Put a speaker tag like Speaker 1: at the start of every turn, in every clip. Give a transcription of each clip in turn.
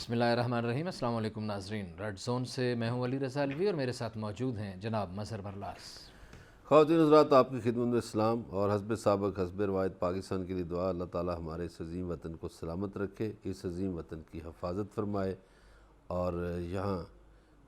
Speaker 1: بسم اللہ الرحمن الرحیم۔ السلام علیکم ناظرین، ریڈ زون سے میں ہوں علی رضا الوی اور میرے ساتھ موجود ہیں جناب مظہر برلاس۔
Speaker 2: خواتین حضرات، آپ کی خدمت میں اسلام اور حسب سابق حسب روایت پاکستان کے لیے دعا۔ اللہ تعالی ہمارے اس عظیم وطن کو سلامت رکھے، اس عظیم وطن کی حفاظت فرمائے اور یہاں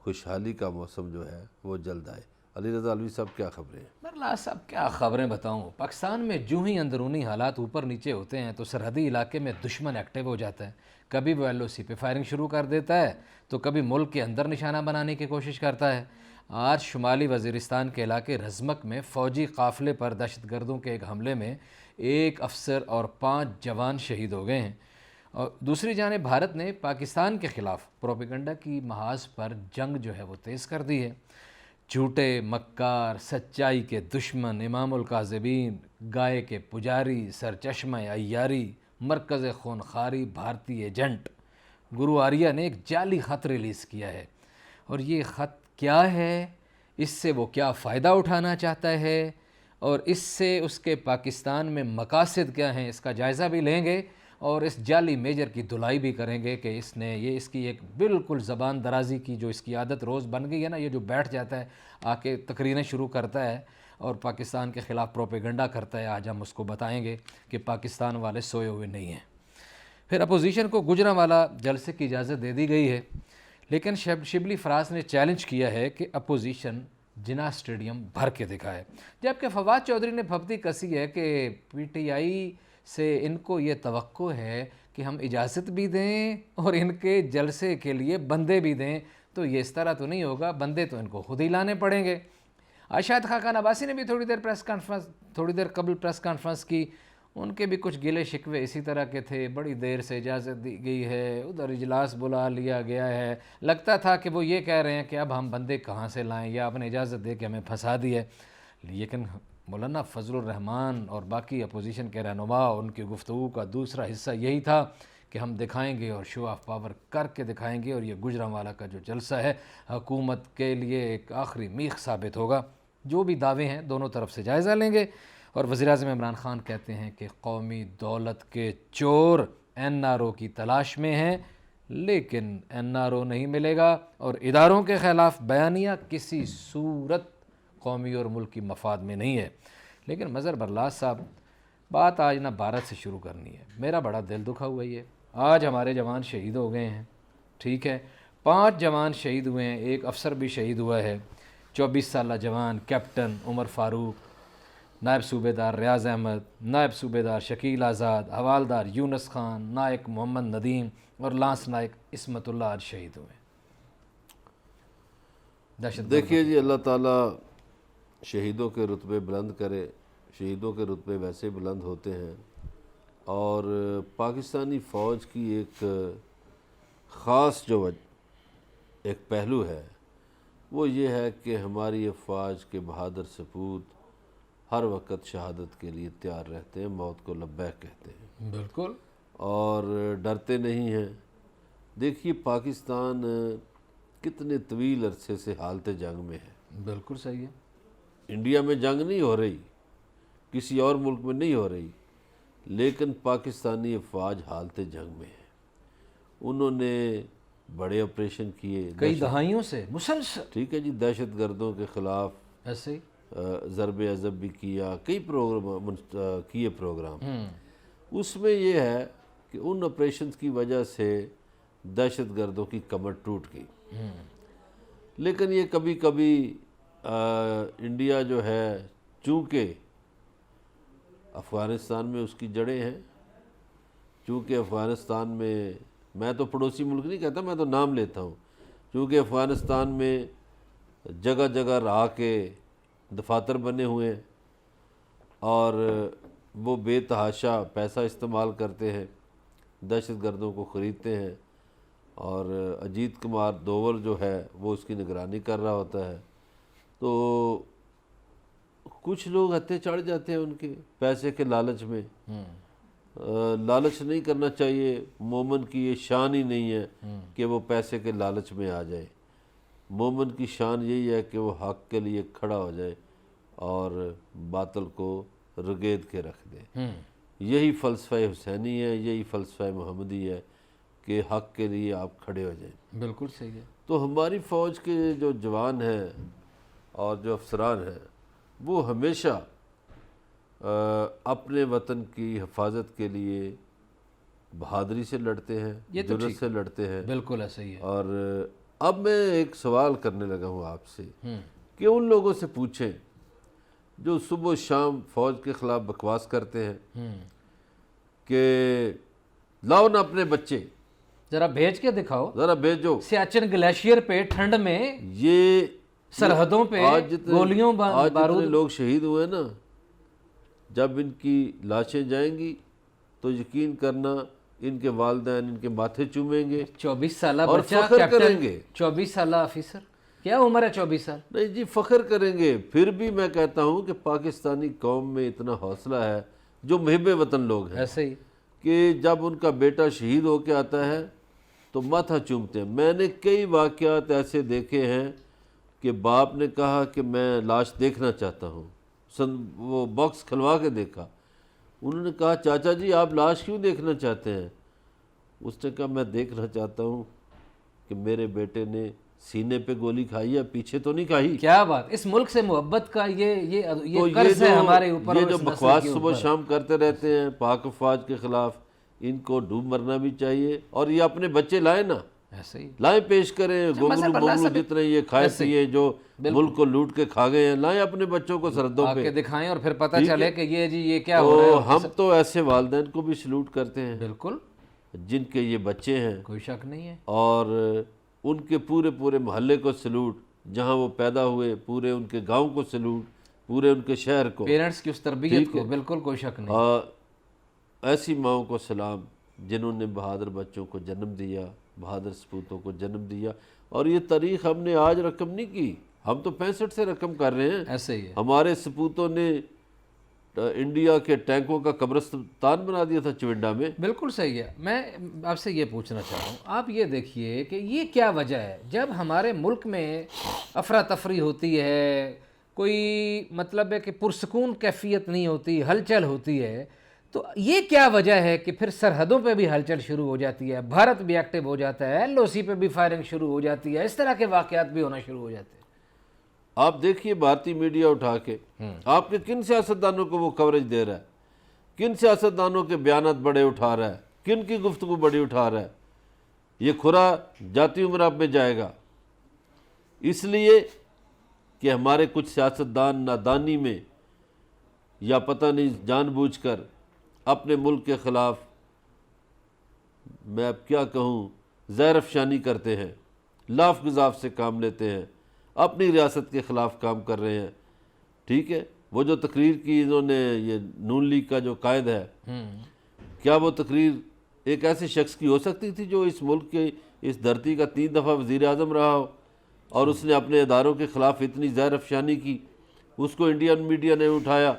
Speaker 2: خوشحالی کا موسم جو ہے وہ جلد آئے۔ علی رضا الوی صاحب، کیا خبریں ہیں؟
Speaker 1: برلاس صاحب، کیا خبریں بتاؤں۔ پاکستان میں جو ہی اندرونی حالات اوپر نیچے ہوتے ہیں تو سرحدی علاقے میں دشمن ایکٹیو ہو جاتا ہے۔ کبھی وہ ایل او سی پہ فائرنگ شروع کر دیتا ہے تو کبھی ملک کے اندر نشانہ بنانے کی کوشش کرتا ہے۔ آج شمالی وزیرستان کے علاقے رزمک میں فوجی قافلے پر دہشت گردوں کے ایک حملے میں 1 افسر اور 5 جوان شہید ہو گئے ہیں۔ اور دوسری جانب بھارت نے پاکستان کے خلاف پروپیگنڈا کی محاذ پر جنگ جو ہے وہ تیز کر دی ہے۔ جھوٹے مکار، سچائی کے دشمن، امام الکاذبین، گائے کے پجاری، سرچشمہ عیاری، مرکز خونخواری بھارتی ایجنٹ گرو آریہ نے ایک جعلی خط ریلیز کیا ہے۔ اور یہ خط کیا ہے، اس سے وہ کیا فائدہ اٹھانا چاہتا ہے اور اس سے اس کے پاکستان میں مقاصد کیا ہیں، اس کا جائزہ بھی لیں گے اور اس جعلی میجر کی دھلائی بھی کریں گے کہ اس کی ایک بالکل زبان درازی کی جو اس کی عادت روز بن گئی ہے نا، یہ جو بیٹھ جاتا ہے آ کے تقریریں شروع کرتا ہے اور پاکستان کے خلاف پروپیگنڈا کرتا ہے۔ آج ہم اس کو بتائیں گے کہ پاکستان والے سوئے ہوئے نہیں ہیں۔ پھر اپوزیشن کو گجرانوالہ جلسے کی اجازت دے دی گئی ہے، لیکن شبلی فراز نے چیلنج کیا ہے کہ اپوزیشن جناح اسٹیڈیم بھر کے دکھائے، جبکہ فواد چودھری نے پھپتی کسی ہے کہ پی ٹی آئی سے ان کو یہ توقع ہے کہ ہم اجازت بھی دیں اور ان کے جلسے کے لیے بندے بھی دیں، تو یہ اس طرح تو نہیں ہوگا، بندے تو ان کو خود ہی لانے پڑیں گے۔ شاہد خاقان عباسی نے بھی تھوڑی دیر قبل پریس کانفرنس کی، ان کے بھی کچھ گلے شکوے اسی طرح کے تھے۔ بڑی دیر سے اجازت دی گئی ہے، ادھر اجلاس بلا لیا گیا ہے، لگتا تھا کہ وہ یہ کہہ رہے ہیں کہ اب ہم بندے کہاں سے لائیں، یا آپ نے اجازت دے کے ہمیں پھنسا دی ہے۔ لیکن مولانا فضل الرحمان اور باقی اپوزیشن کے رہنما، ان کی گفتگو کا دوسرا حصہ یہی تھا کہ ہم دکھائیں گے اور شو آف پاور کر کے دکھائیں گے، اور یہ گجرانوالہ کا جو جلسہ ہے حکومت کے لیے ایک آخری میخ ثابت ہوگا۔ جو بھی دعوے ہیں دونوں طرف سے جائزہ لیں گے۔ اور وزیراعظم عمران خان کہتے ہیں کہ قومی دولت کے چور این آر او کی تلاش میں ہیں، لیکن این آر او نہیں ملے گا، اور اداروں کے خلاف بیانیہ کسی صورت قومی اور ملکی مفاد میں نہیں ہے۔ لیکن مظہر برلاس صاحب، بات آج نہ بھارت سے شروع کرنی ہے۔ میرا بڑا دل دکھا ہوا ہے، آج ہمارے جوان شہید ہو گئے ہیں، ٹھیک ہے، 5 جوان شہید ہوئے ہیں، 1 افسر بھی شہید ہوا ہے۔ 24 سالہ جوان کیپٹن عمر فاروق، نائب صوبے دار ریاض احمد، نائب صوبے دار شکیل آزاد، حوالدار یونس خان، نائک محمد ندیم اور لانس نائک عصمت اللہ آج شہید ہوئے۔
Speaker 2: دیکھیے جی، اللہ تعالیٰ شہیدوں کے رتبے بلند کرے۔ شہیدوں کے رتبے ویسے بلند ہوتے ہیں، اور پاکستانی فوج کی ایک خاص جو ایک پہلو ہے وہ یہ ہے کہ ہماری افواج کے بہادر سپوت ہر وقت شہادت کے لیے تیار رہتے ہیں، موت کو لبیک کہتے ہیں،
Speaker 1: بالکل،
Speaker 2: اور ڈرتے نہیں ہیں۔ دیکھیے پاکستان کتنے طویل عرصے سے حالت جنگ میں ہے۔
Speaker 1: بالکل صحیح ہے۔
Speaker 2: انڈیا میں جنگ نہیں ہو رہی، کسی اور ملک میں نہیں ہو رہی، لیکن پاکستانی افواج حالت جنگ میں ہے۔ انہوں نے بڑے آپریشن کیے،
Speaker 1: کئی دہائیوں سے مسلسل،
Speaker 2: ٹھیک ہے جی، دہشت گردوں کے خلاف
Speaker 1: ایسے ہی
Speaker 2: ضرب عضب بھی کیا، کئی پروگرام۔ اس میں یہ ہے کہ ان آپریشنز کی وجہ سے دہشت گردوں کی کمر ٹوٹ گئی، لیکن یہ کبھی کبھی انڈیا جو ہے، چونکہ افغانستان میں اس کی جڑیں ہیں، چونکہ افغانستان میں تو پڑوسی ملک نہیں کہتا، میں تو نام لیتا ہوں، چونکہ افغانستان میں جگہ جگہ رہا کے دفاتر بنے ہوئے ہیں اور وہ بے تحاشا پیسہ استعمال کرتے ہیں، دہشت گردوں کو خریدتے ہیں، اور اجیت کمار دوول جو ہے وہ اس کی نگرانی کر رہا ہوتا ہے، تو کچھ لوگ ہتھے چڑھ جاتے ہیں ان کے پیسے کے لالچ میں۔ لالچ نہیں کرنا چاہیے، مومن کی یہ شان ہی نہیں ہے کہ وہ پیسے کے لالچ میں آ جائے۔ مومن کی شان یہی ہے کہ وہ حق کے لیے کھڑا ہو جائے اور باطل کو رگید کے رکھ دے۔ یہی فلسفہ حسینی ہے، یہی فلسفہ محمدی ہے کہ حق کے لیے آپ کھڑے ہو جائیں۔
Speaker 1: بالکل صحیح ہے۔
Speaker 2: تو ہماری فوج کے جو جوان ہیں اور جو افسران ہیں وہ ہمیشہ اپنے وطن کی حفاظت کے لیے بہادری سے لڑتے ہیں، جرأت سے لڑتے ہیں۔
Speaker 1: بالکل ایسا ہی ہے۔
Speaker 2: اور اب میں ایک سوال کرنے لگا ہوں آپ سے کہ ان لوگوں سے پوچھیں جو صبح و شام فوج کے خلاف بکواس کرتے ہیں کہ لاؤ نا اپنے بچے،
Speaker 1: ذرا بھیج کے دکھاؤ،
Speaker 2: ذرا بھیجو۔
Speaker 1: سیاچن گلیشیئر پہ ٹھنڈ میں،
Speaker 2: یہ
Speaker 1: سرحدوں پہ گولیوں
Speaker 2: آج جتنے لوگ شہید ہوئے نا، جب ان کی لاشیں جائیں گی تو یقین کرنا ان کے والدین ان کے ماتھے چومیں گے
Speaker 1: 24 سالہ
Speaker 2: اور
Speaker 1: بچہ،
Speaker 2: فخر کریں گے۔
Speaker 1: 24 سالہ آفیسر، کیا عمر ہے 24 سال؟
Speaker 2: نہیں جی، فخر کریں گے۔ پھر بھی میں کہتا ہوں کہ پاکستانی قوم میں اتنا حوصلہ ہے، جو محب وطن لوگ ہیں،
Speaker 1: ایسے ہی
Speaker 2: کہ جب ان کا بیٹا شہید ہو کے آتا ہے تو ماتھا چومتے ہیں۔ میں نے کئی واقعات ایسے دیکھے ہیں کہ باپ نے کہا کہ میں لاش دیکھنا چاہتا ہوں، وہ باکس کھلوا کے دیکھا۔ انہوں نے کہا چاچا جی آپ لاش کیوں دیکھنا چاہتے ہیں؟ اس نے کہا میں دیکھنا چاہتا ہوں کہ میرے بیٹے نے سینے پہ گولی کھائی ہے، پیچھے تو نہیں کھائی۔
Speaker 1: کیا بات، اس ملک سے محبت کا یہ
Speaker 2: تو
Speaker 1: قرض ہے ہمارے اوپر،
Speaker 2: یہ جو بکواس صبح شام کرتے رہتے ہیں پاک افواج کے خلاف، ان کو ڈوب مرنا بھی چاہیے۔ اور یہ اپنے بچے لائیں نا،
Speaker 1: ایسے ہی
Speaker 2: لائیں، پیش کریں، گونگلو جتنے یہ کھائے پیے جو ملک کو لوٹ کے کھا گئے ہیں، لائیں اپنے بچوں کو سرحدوں پہ
Speaker 1: دکھائیں، اور پھر پتہ چلے کہ یہ کیا ہو
Speaker 2: تو
Speaker 1: رہا ہے۔
Speaker 2: ہم تو ایسے والدین کو بھی سلوٹ کرتے ہیں
Speaker 1: بالکل،
Speaker 2: جن کے یہ بچے ہیں،
Speaker 1: کوئی شک نہیں ہے۔
Speaker 2: اور ان کے پورے محلے کو سلوٹ، جہاں وہ پیدا ہوئے، پورے ان کے گاؤں کو سلوٹ، پورے ان کے شہر کو،
Speaker 1: پیرنٹس کی اس تربیت کو، بالکل کوئی شک نہیں۔
Speaker 2: اور ایسی ماؤں کو سلام جنہوں نے بہادر بچوں کو جنم دیا، بہادر سپوتوں کو جنم دیا۔ اور یہ تاریخ ہم نے آج رقم نہیں کی، ہم تو 65 سے رقم کر رہے ہیں۔
Speaker 1: ایسے ہی ہے،
Speaker 2: ہمارے سپوتوں نے انڈیا کے ٹینکوں کا قبرستان بنا دیا تھا چونڈا میں۔
Speaker 1: بالکل صحیح ہے۔ میں آپ سے یہ پوچھنا چاہتا ہوں، آپ یہ دیکھیے کہ یہ کیا وجہ ہے جب ہمارے ملک میں افراتفری ہوتی ہے، کوئی مطلب ہے کہ پرسکون کیفیت نہیں ہوتی، ہلچل ہوتی ہے، تو یہ کیا وجہ ہے کہ پھر سرحدوں پہ بھی ہلچل شروع ہو جاتی ہے، بھارت بھی ایکٹیو ہو جاتا ہے، LOC پہ بھی فائرنگ شروع ہو جاتی ہے، اس طرح کے واقعات بھی ہونا شروع ہو جاتے ہیں؟
Speaker 2: آپ دیکھیے بھارتی میڈیا اٹھا کے آپ کے کن سیاستدانوں کو وہ کوریج دے رہا ہے، کن سیاستدانوں کے بیانات بڑے اٹھا رہا ہے، کن کی گفتگو بڑی اٹھا رہا ہے؟ یہ کھرا جاتی عمراب میں جائے گا، اس لیے کہ ہمارے کچھ سیاستدان نادانی میں یا پتہ نہیں جان بوجھ کر اپنے ملک کے خلاف، میں اب کیا کہوں، زہر افشانی کرتے ہیں، لاف گزاف سے کام لیتے ہیں، اپنی ریاست کے خلاف کام کر رہے ہیں۔ ٹھیک ہے، وہ جو تقریر کی انہوں نے، یہ نون لیگ کا جو قائد ہے، کیا وہ تقریر ایک ایسے شخص کی ہو سکتی تھی جو اس ملک کے، اس دھرتی کا 3 دفعہ وزیر اعظم رہا ہو، اور اس نے اپنے اداروں کے خلاف اتنی زہر افشانی کی؟ اس کو انڈین میڈیا نے اٹھایا،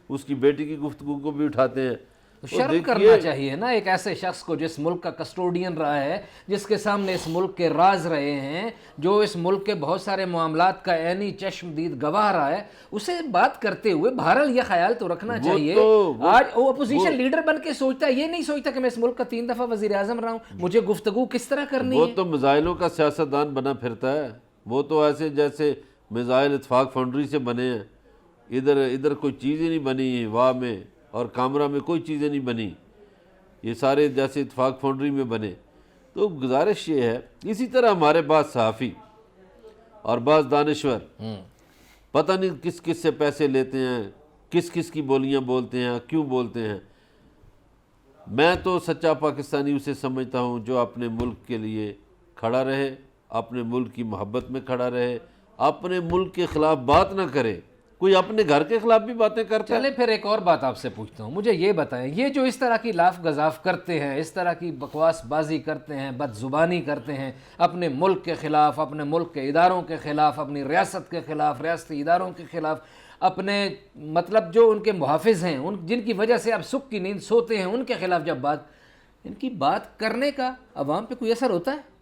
Speaker 2: اس کی بیٹی کی گفتگو کو بھی اٹھاتے ہیں۔
Speaker 1: شرم کرنا چاہیے نا ایک ایسے شخص کو جس ملک کا کسٹوڈین رہا ہے، جس کے سامنے اس ملک کے راز رہے ہیں، جو اس ملک کے بہت سارے معاملات کا عینی چشم دید گواہ رہا ہے، اسے بات کرتے ہوئے بہرحال یہ خیال تو رکھنا چاہیے۔ آج وہ اپوزیشن لیڈر بن کے سوچتا ہے، یہ نہیں سوچتا کہ میں اس ملک کا 3 دفعہ وزیر اعظم رہا ہوں، مجھے گفتگو کس طرح کرنی ہے۔
Speaker 2: وہ تو میزائلوں کا سیاستدان بنا پھرتا ہے، وہ تو ایسے جیسے میزائل اتفاق فاؤنڈری سے بنے ہیں، ادھر کوئی چیز ہی نہیں بنی واہ میں، اور کامرہ میں کوئی چیزیں نہیں بنی، یہ سارے جیسے اتفاق فاؤنڈری میں بنے۔ تو گزارش یہ ہے، اسی طرح ہمارے بعض صحافی اور بعض دانشور پتہ نہیں کس کس سے پیسے لیتے ہیں، کس کس کی بولیاں بولتے ہیں، کیوں بولتے ہیں۔ میں تو سچا پاکستانی اسے سمجھتا ہوں جو اپنے ملک کے لیے کھڑا رہے، اپنے ملک کی محبت میں کھڑا رہے، اپنے ملک کے خلاف بات نہ کرے۔ کوئی اپنے گھر کے خلاف بھی باتیں کرتا ہے۔
Speaker 1: چلے پھر ایک اور بات آپ سے پوچھتا ہوں، مجھے یہ بتائیں، یہ جو اس طرح کی لاف گزاف کرتے ہیں، اس طرح کی بکواس بازی کرتے ہیں، بد زبانی کرتے ہیں اپنے ملک کے خلاف، اپنے ملک کے اداروں کے خلاف، اپنی ریاست کے خلاف، ریاستی اداروں کے خلاف، اپنے مطلب جو ان کے محافظ ہیں، جن کی وجہ سے اب سکھ کی نیند سوتے ہیں، ان کے خلاف جب ان کی بات کرنے کا عوام پہ کوئی اثر ہوتا ہے؟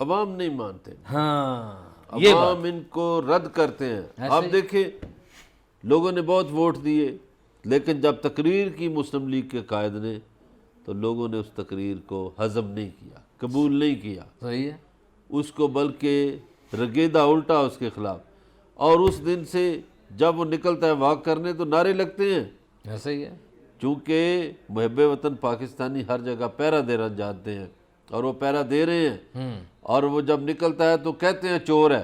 Speaker 2: عوام نہیں مانتے،
Speaker 1: ہاں،
Speaker 2: عوام ان کو رد کرتے ہیں۔ آپ دیکھیں لوگوں نے بہت ووٹ دیے، لیکن جب تقریر کی مسلم لیگ کے قائد نے تو لوگوں نے اس تقریر کو ہضم نہیں کیا، قبول نہیں کیا،
Speaker 1: صحیح ہے،
Speaker 2: اس کو بلکہ رگیدہ الٹا اس کے خلاف، اور اس دن سے جب وہ نکلتا ہے واک کرنے تو نعرے لگتے ہیں،
Speaker 1: ایسا ہی ہے،
Speaker 2: چونکہ محب وطن پاکستانی ہر جگہ پہرا دینا جانتے ہیں اور وہ پہرا دے رہے ہیں، اور وہ جب نکلتا ہے تو کہتے ہیں چور ہے،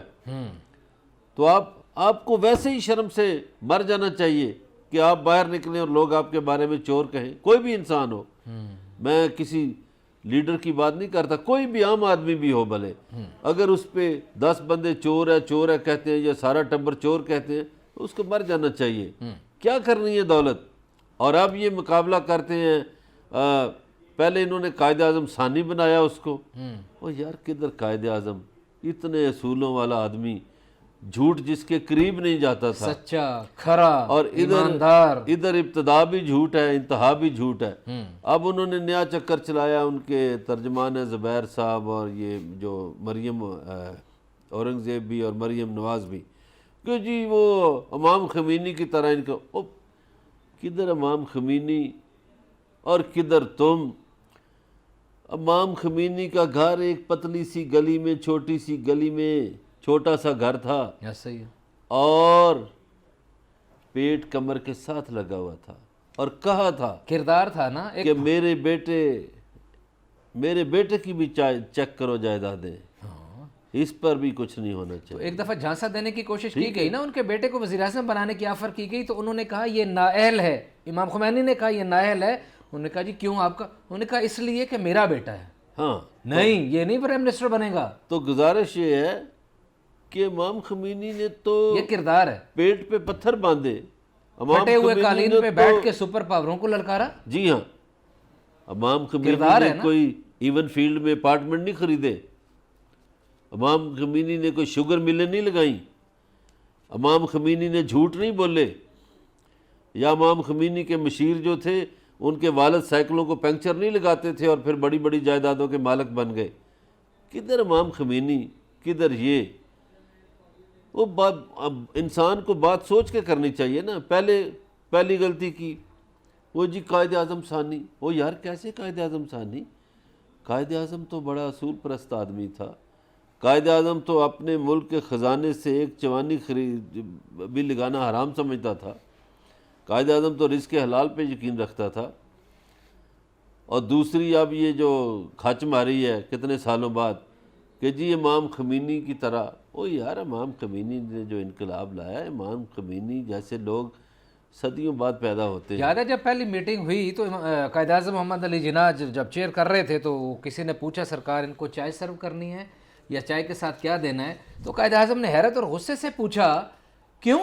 Speaker 2: تو آپ کو ویسے ہی شرم سے مر جانا چاہیے کہ آپ باہر نکلیں اور لوگ آپ کے بارے میں چور کہیں، کوئی بھی انسان ہو، میں کسی لیڈر کی بات نہیں کرتا، کوئی بھی عام آدمی بھی ہو بھلے، اگر اس پہ 10 بندے چور ہے کہتے ہیں یا سارا ٹبر چور کہتے ہیں تو اس کو مر جانا چاہیے، کیا کرنی ہے دولت؟ اور اب یہ مقابلہ کرتے ہیں، پہلے انہوں نے قائد اعظم ثانی بنایا اس کو، وہ یار کدھر قائد اعظم، اتنے اصولوں والا آدمی، جھوٹ جس کے قریب نہیں جاتا تھا،
Speaker 1: سچا، کھرا
Speaker 2: اور
Speaker 1: ایماندار،
Speaker 2: ادھر ابتدا بھی جھوٹ ہے، انتہا بھی جھوٹ ہے۔ اب انہوں نے نیا چکر چلایا، ان کے ترجمان زبیر صاحب اور یہ جو مریم اورنگزیب بھی اور مریم نواز بھی، کہ جی وہ امام خمینی کی طرح ان کو، کدھر امام خمینی اور کدھر تم؟ امام خمینی کا گھر ایک پتلی سی گلی میں، چھوٹی سی گلی میں چھوٹا سا گھر تھا،
Speaker 1: ایسا ہی ہے،
Speaker 2: اور پیٹ کمر کے ساتھ لگا ہوا تھا، اور کہا تھا
Speaker 1: کردار تھا نا ایک،
Speaker 2: کہ میرے بیٹے کی بھی چیک کرو جائیدادیں، اس پر بھی کچھ نہیں ہونا چاہیے۔
Speaker 1: ایک دفعہ جھانسا دینے کی کوشش کی گئی نا، ان کے بیٹے کو وزیر اعظم بنانے کی آفر کی گئی تو انہوں نے کہا یہ نااہل ہے، امام خمینی نے کہا یہ نااہل ہے، انہوں نے کہا جی کیوں آپ کا؟ انہوں نے کہا اس لیے کہ میرا بیٹا ہے،
Speaker 2: ہاں
Speaker 1: نہیں یہ نہیں پرائم منسٹر بنے گا،
Speaker 2: تو گزارش یہ ہے کہ امام خمینی نے تو
Speaker 1: یہ کردار ہے،
Speaker 2: پیٹ پہ پتھر باندھے، امام
Speaker 1: پھٹے ہوئے
Speaker 2: خمینی
Speaker 1: قالین
Speaker 2: نے
Speaker 1: پہ
Speaker 2: تو،
Speaker 1: بیٹھ کے سپر پاوروں کو للکارا،
Speaker 2: جی ہاں، امام خمینی
Speaker 1: کردار
Speaker 2: نے
Speaker 1: ہے نا۔
Speaker 2: کوئی ایون فیلڈ میں اپارٹمنٹ نہیں خریدے، امام خمینی نے کوئی شوگر ملیں نہیں لگائیں، امام خمینی نے جھوٹ نہیں بولے، یا امام خمینی کے مشیر جو تھے ان کے والد سائیکلوں کو پنکچر نہیں لگاتے تھے اور پھر بڑی بڑی جائیدادوں کے مالک بن گئے، کدھر امام خمینی، کدھر یہ؟ وہ بات اب انسان کو بات سوچ کے کرنی چاہیے نا۔ پہلی غلطی کی وہ جی قائد اعظم ثانی، وہ یار کیسے قائد اعظم ثانی؟ قائد اعظم تو بڑا اصول پرست آدمی تھا، قائد اعظم تو اپنے ملک کے خزانے سے ایک چوانی خرید بھی لگانا حرام سمجھتا تھا، قائد اعظم تو رزق حلال پہ یقین رکھتا تھا۔ اور دوسری اب یہ جو کھچ ماری ہے کتنے سالوں بعد کہ جی امام خمینی کی طرح، او یار امام خمینی نے جو انقلاب لایا، امام خمینی جیسے لوگ صدیوں بعد پیدا ہوتے ہیں۔
Speaker 1: یاد ہے جب پہلی میٹنگ ہوئی تو قائد اعظم محمد علی جناح جب چیئر کر رہے تھے تو کسی نے پوچھا سرکار ان کو چائے سرو کرنی ہے یا چائے کے ساتھ کیا دینا ہے؟ تو قائد اعظم نے حیرت اور غصے سے پوچھا کیوں؟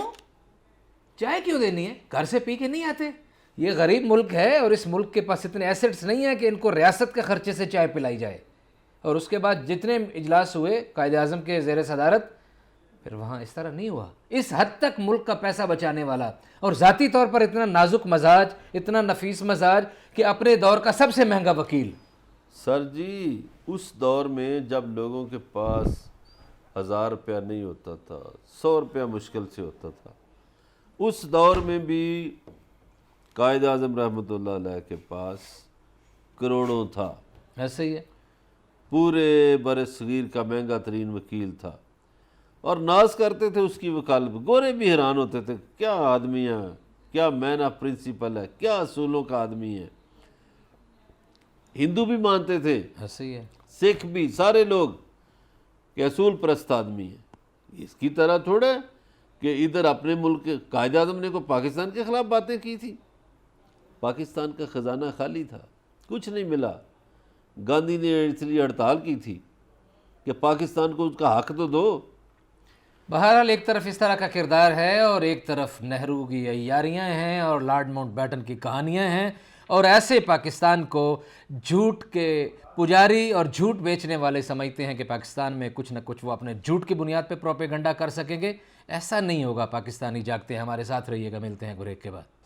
Speaker 1: چائے کیوں دینی ہے؟ گھر سے پی کے نہیں آتے؟ یہ غریب ملک ہے اور اس ملک کے پاس اتنے ایسٹس نہیں ہیں کہ ان کو ریاست کے خرچے سے چائے پلائی جائے۔ اور اس کے بعد جتنے اجلاس ہوئے قائد اعظم کے زیر صدارت، پھر وہاں اس طرح نہیں ہوا، اس حد تک ملک کا پیسہ بچانے والا اور ذاتی طور پر اتنا نازک مزاج، اتنا نفیس مزاج کہ اپنے دور کا سب سے مہنگا وکیل۔
Speaker 2: سر جی اس دور میں جب لوگوں کے پاس 1000 روپیہ نہیں ہوتا تھا، 100 روپیہ مشکل سے ہوتا تھا، اس دور میں بھی قائد اعظم رحمۃ اللہ علیہ کے پاس کروڑوں تھا،
Speaker 1: ایسے ہی ہے،
Speaker 2: پورے بر صغیر کا مہنگا ترین وکیل تھا، اور ناز کرتے تھے اس کی وکالت۔ گورے بھی حیران ہوتے تھے، کیا آدمی ہے، کیا مین آف پرنسپل ہے، کیا اصولوں کا آدمی ہے۔ ہندو بھی مانتے تھے،
Speaker 1: ایسے ہی ہے،
Speaker 2: سکھ بھی، سارے لوگ کہ اصول پرست آدمی ہے۔ اس کی طرح تھوڑا کہ ادھر اپنے ملک کے قائد اعظم نے کو پاکستان کے خلاف باتیں کی تھی، پاکستان کا خزانہ خالی تھا، کچھ نہیں ملا۔ گاندھی نے اس لیے ہڑتال کی تھی کہ پاکستان کو اس کا حق تو دو۔
Speaker 1: بہرحال ایک طرف اس طرح کا کردار ہے اور ایک طرف نہرو کی عیاریاں ہیں اور لارڈ ماؤنٹ بیٹن کی کہانیاں ہیں، اور ایسے پاکستان کو جھوٹ کے پجاری اور جھوٹ بیچنے والے سمجھتے ہیں کہ پاکستان میں کچھ نہ کچھ وہ اپنے جھوٹ کی بنیاد پہ پروپیگنڈا کر سکیں گے۔ ایسا نہیں ہوگا، پاکستانی جاگتے ہیں۔ ہمارے ساتھ رہیے گا، ملتے ہیں بریک کے بعد۔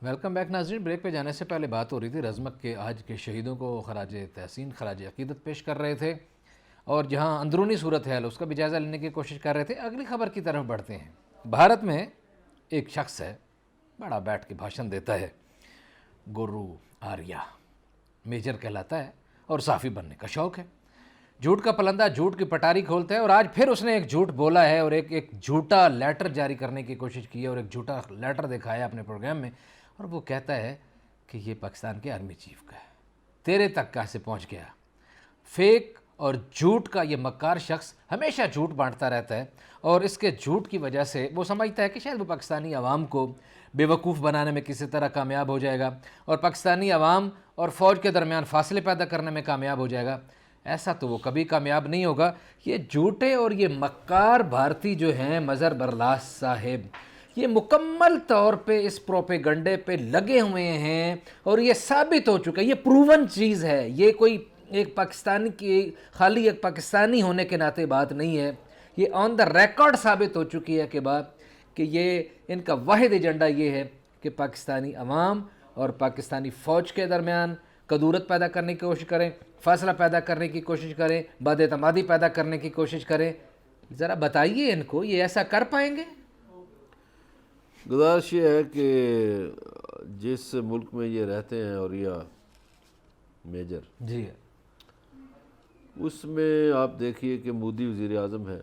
Speaker 1: ویلکم بیک ناظرین. بریک پہ جانے سے پہلے بات ہو رہی تھی رزمک کے آج کے شہیدوں کو خراج تحسین خراج عقیدت پیش کر رہے تھے اور جہاں اندرونی صورت ہے اس کا بھی جائزہ لینے کی کوشش کر رہے تھے. اگلی خبر کی طرف بڑھتے ہیں. بھارت میں ایک شخص ہے بڑا بیٹھ کے بھاشن دیتا ہے. گرو آریہ میجر کہلاتا ہے اور صحافی بننے کا شوق ہے. جھوٹ کا پلندہ جھوٹ کی پٹاری کھولتا ہے اور آج پھر اس نے ایک جھوٹ بولا ہے اور ایک جھوٹا لیٹر جاری کرنے کی کوشش کی ہے اور ایک جھوٹا لیٹر دکھایا اپنے پروگرام میں اور وہ کہتا ہے کہ یہ پاکستان کے آرمی چیف کا ہے. تیرے تک کہاں سے پہنچ گیا؟ فیک اور جھوٹ کا یہ مکار شخص ہمیشہ جھوٹ بانٹتا رہتا ہے اور اس کے جھوٹ کی وجہ سے وہ سمجھتا ہے کہ شاید وہ پاکستانی عوام کو بے وقوف بنانے میں کسی طرح کامیاب ہو جائے گا اور پاکستانی عوام اور فوج کے درمیان فاصلے پیدا کرنے میں کامیاب ہو جائے گا. ایسا تو وہ کبھی کامیاب نہیں ہوگا. یہ جھوٹے اور یہ مکار بھارتی جو ہیں مظہر برلاس صاحب یہ مکمل طور پہ اس پروپیگنڈے پہ لگے ہوئے ہیں اور یہ ثابت ہو چکا ہے. یہ پروون چیز ہے. یہ کوئی ایک پاکستانی کی خالی ایک پاکستانی ہونے کے ناطے بات نہیں ہے. یہ آن دا ریکارڈ ثابت ہو چکی ہے کہ یہ ان کا واحد ایجنڈا یہ ہے کہ پاکستانی عوام اور پاکستانی فوج کے درمیان کدورت پیدا کرنے کی کوشش کریں, فاصلہ پیدا کرنے کی کوشش کریں, بد اعتمادی پیدا کرنے کی کوشش کریں. ذرا بتائیے ان کو یہ ایسا کر پائیں گے؟
Speaker 2: گزارش یہ ہے کہ جس ملک میں یہ رہتے ہیں اور یہ میجر
Speaker 1: جی
Speaker 2: اس میں آپ دیکھیے کہ مودی وزیر اعظم ہے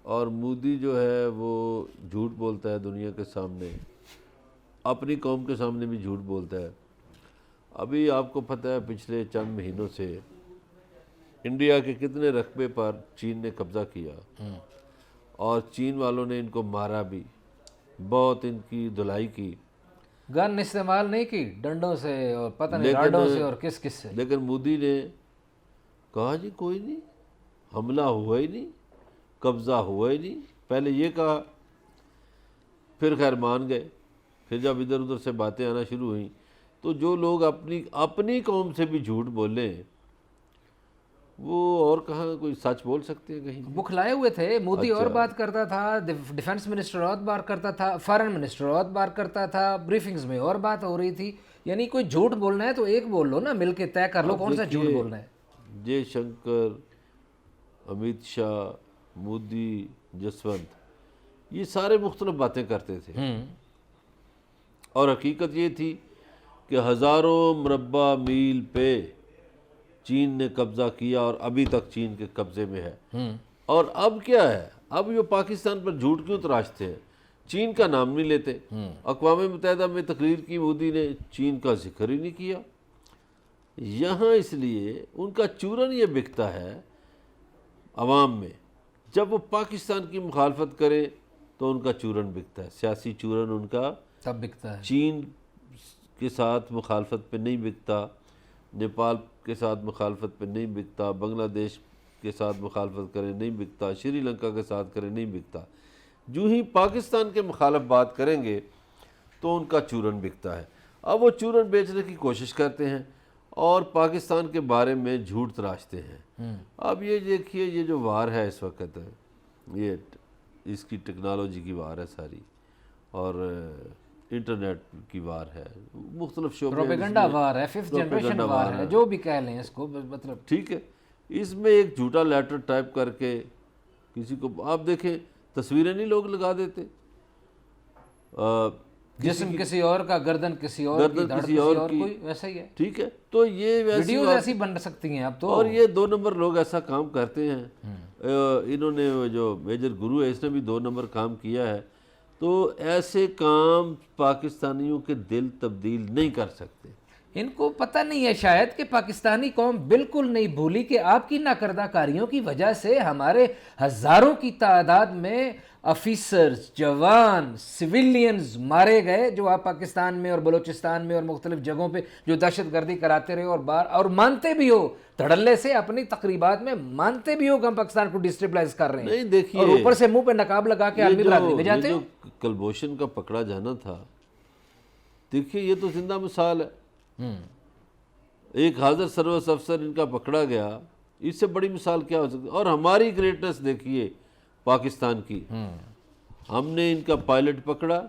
Speaker 2: اور مودی جو ہے وہ جھوٹ بولتا ہے دنیا کے سامنے, اپنی قوم کے سامنے بھی جھوٹ بولتا ہے. ابھی آپ کو پتہ ہے پچھلے چند مہینوں سے انڈیا کے کتنے رقبے پر چین نے قبضہ کیا اور چین والوں نے ان کو مارا بھی, بہت ان کی دھلائی کی.
Speaker 1: گن استعمال نہیں کی, ڈنڈوں سے اور پتہ نہیں راڈوں سے اور کس سے.
Speaker 2: لیکن مودی نے کہا جی کوئی نہیں, حملہ ہوا ہی نہیں, قبضہ ہوا ہی نہیں. پہلے یہ کہا, پھر خیر مان گئے. پھر جب ادھر ادھر سے باتیں آنا شروع ہوئیں تو جو لوگ اپنی قوم سے بھی جھوٹ بولیں وہ اور کہاں کوئی سچ بول سکتے ہیں کہیں؟
Speaker 1: بکھلائے ہوئے تھے. مودی اور بات کرتا تھا, ڈیفنس منسٹر اور بات کرتا تھا, فارن منسٹر اور بات کرتا تھا, بریفنگز میں اور بات ہو رہی تھی. یعنی کوئی جھوٹ بولنا ہے تو ایک بول لو نا, مل کے طے کر لو کون سا جھوٹ بولنا ہے.
Speaker 2: جے شنکر, امیت شاہ, مودی, جسونت یہ سارے مختلف باتیں کرتے تھے اور حقیقت یہ تھی کہ ہزاروں مربع میل پہ چین نے قبضہ کیا اور ابھی تک چین کے قبضے میں ہے. اور اب کیا ہے, اب یہ پاکستان پر جھوٹ کیوں تراشتے ہیں؟ چین کا نام نہیں لیتے. اقوام متحدہ میں تقریر کی مودی نے, چین کا ذکر ہی نہیں کیا. یہاں اس لیے ان کا چورن یہ بکتا ہے عوام میں. جب وہ پاکستان کی مخالفت کرے تو ان کا چورن بکتا ہے, سیاسی چورن ان کا
Speaker 1: تب بکتا ہے.
Speaker 2: چین کے ساتھ مخالفت پہ نہیں بکتا, نیپال کے ساتھ مخالفت پہ نہیں بکتا, بنگلہ دیش کے ساتھ مخالفت کرے نہیں بکتا, شری لنکا کے ساتھ کرے نہیں بکتا. جو ہی پاکستان کے مخالف بات کریں گے تو ان کا چورن بکتا ہے. اب وہ چورن بیچنے کی کوشش کرتے ہیں اور پاکستان کے بارے میں جھوٹ تراشتے ہیں. اب یہ دیکھیے یہ جو وار ہے اس وقت ہے, یہ اس کی ٹیکنالوجی کی وار ہے ساری اور انٹرنیٹ کی وار ہے, مختلف شعبے
Speaker 1: پروپیگنڈا وار ہے, ففتھ جنریشن وار ہے, جو بھی کہہ لیں اس کو, مطلب
Speaker 2: ٹھیک ہے. اس میں ایک جھوٹا لیٹر ٹائپ کر کے کسی کو, آپ دیکھیں تصویریں نہیں لوگ لگا دیتے,
Speaker 1: جسم کسی اور کا, گردن کسی اور کی, دھڑ کسی اور کوئی, ویسا ہی ہے.
Speaker 2: ٹھیک ہے, تو یہ
Speaker 1: ویڈیوز ایسی بن سکتی ہیں اب تو.
Speaker 2: اور یہ 2 نمبر لوگ ایسا کام کرتے ہیں. انہوں نے جو میجر گرو ہے اس نے بھی 2 نمبر کام کیا ہے. تو ایسے کام پاکستانیوں کے دل تبدیل نہیں کر سکتے.
Speaker 1: ان کو پتہ نہیں ہے شاید کہ پاکستانی قوم بالکل نہیں بھولی کہ آپ کی ناکردہ کاریوں کی وجہ سے ہمارے ہزاروں کی تعداد میں آفیسرز, جوان, سویلینز مارے گئے, جو آپ پاکستان میں اور بلوچستان میں اور مختلف جگہوں پہ جو دہشت گردی کراتے رہے اور مانتے بھی ہو دھڑلے سے اپنی تقریبات میں, مانتے بھی ہو کہ ہم پاکستان کو ڈسٹیبلائز کر رہے ہیں.
Speaker 2: نہیں دیکھیے,
Speaker 1: اور اوپر سے منہ پہ نقاب لگا کے عالمی برادری میں جاتے
Speaker 2: جو کلبھوشن کا پکڑا جانا تھا, دیکھیے یہ تو زندہ مثال ہے. ایک حاضر سروس افسر ان کا پکڑا گیا, اس سے بڑی مثال کیا ہو سکتی. اور ہماری گریٹنس دیکھیے پاکستان کی, ہم نے ان کا پائلٹ پکڑا,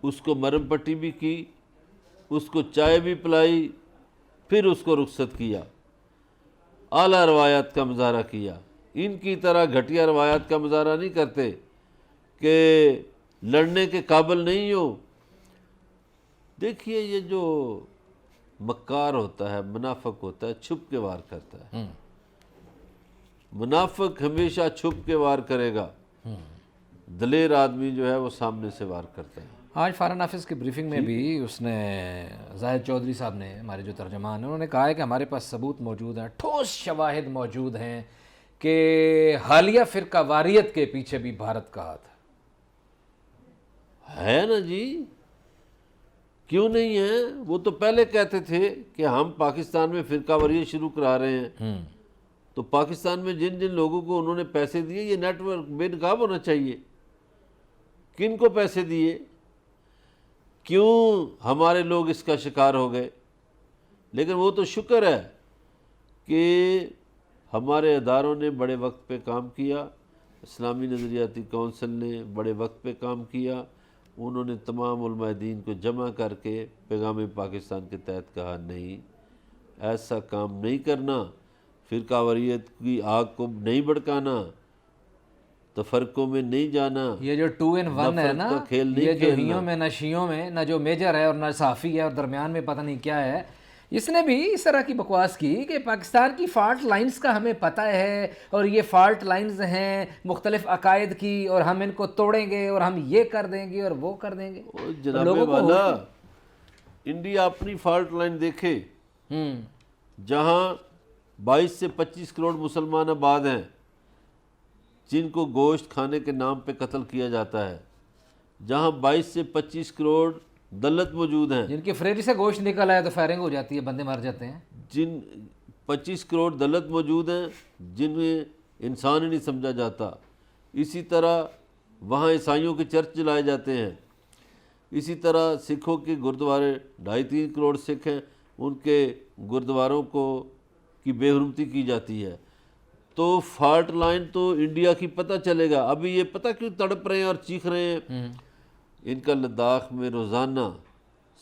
Speaker 2: اس کو مرم پٹی بھی کی، اس کو چائے بھی پلائی، پھر اس کو رخصت کیا، اعلیٰ روایات کا مظاہرہ کیا۔ ان کی طرح گھٹیا روایات کا مظاہرہ نہیں کرتے کہ لڑنے کے قابل نہیں ہو۔ دیکھیے یہ جو مکار ہوتا ہے، منافق ہوتا ہے، چھپ کے وار کرتا ہے۔ منافق ہمیشہ چھپ کے وار کرے گا، دلیر آدمی جو ہے وہ سامنے سے وار کرتا ہے۔
Speaker 1: آج فارن آفس کی بریفنگ میں بھی اس نے زاہد چودھری صاحب نے، ہمارے جو ترجمان ہیں، انہوں نے کہا ہے کہ ہمارے پاس ثبوت موجود ہیں، ٹھوس شواہد موجود ہیں کہ حالیہ فرقہ واریت کے پیچھے بھی بھارت کا ہاتھ
Speaker 2: ہے نا جی، کیوں نہیں ہے؟ وہ تو پہلے کہتے تھے کہ ہم پاکستان میں فرقہ واریت شروع کرا رہے ہیں، تو پاکستان میں جن جن لوگوں کو انہوں نے پیسے دیے، یہ نیٹ ورک بے نقاب ہونا چاہیے۔ کن کو پیسے دیے؟ کیوں ہمارے لوگ اس کا شکار ہو گئے؟ لیکن وہ تو شکر ہے کہ ہمارے اداروں نے بڑے وقت پہ کام کیا، اسلامی نظریاتی کونسل نے بڑے وقت پہ کام کیا، انہوں نے تمام علماء دین کو جمع کر کے پیغام پاکستان کے تحت کہا نہیں، ایسا کام نہیں کرنا، فرقہ واریت کی آگ کو نہیں بھڑکانا، تفرقوں میں نہیں جانا،
Speaker 1: یہ جو 2 in 1 ہے نا،
Speaker 2: نفرت کا کھیل نہیں
Speaker 1: یہ جو
Speaker 2: کھیلنا۔
Speaker 1: ہیوں میں نہ شیوں میں، نہ جو میجر ہے اور نہ صحافی ہے اور درمیان میں پتہ نہیں کیا ہے، اس نے بھی اس طرح کی بکواس کی کہ پاکستان کی فالٹ لائنز کا ہمیں پتہ ہے اور یہ فالٹ لائنز ہیں مختلف عقائد کی اور ہم ان کو توڑیں گے اور ہم یہ کر دیں گے اور وہ کر دیں گے۔
Speaker 2: جناب والا، انڈیا اپنی فالٹ لائن دیکھے، جہاں 22 سے 25 کروڑ مسلمان آباد ہیں جن کو گوشت کھانے کے نام پہ قتل کیا جاتا ہے، جہاں 22 سے 25 کروڑ دلت موجود ہیں،
Speaker 1: جن کی فریج سے گوشت نکل آیا تو فائرنگ ہو جاتی ہے، بندے مر جاتے ہیں،
Speaker 2: جن 25 کروڑ دلت موجود ہیں جن میں انسان ہی نہیں سمجھا جاتا۔ اسی طرح وہاں عیسائیوں کے چرچ جلائے جاتے ہیں، اسی طرح سکھوں کے گردوارے 2.5-3 کروڑ سکھ ہیں، ان کے گردواروں کی بے حرمتی کی جاتی ہے۔ تو فالٹ لائن تو انڈیا کی پتہ چلے گا۔ ابھی یہ پتہ کیوں تڑپ رہے ہیں اور چیخ رہے ہیں؟ ان کا لداخ میں روزانہ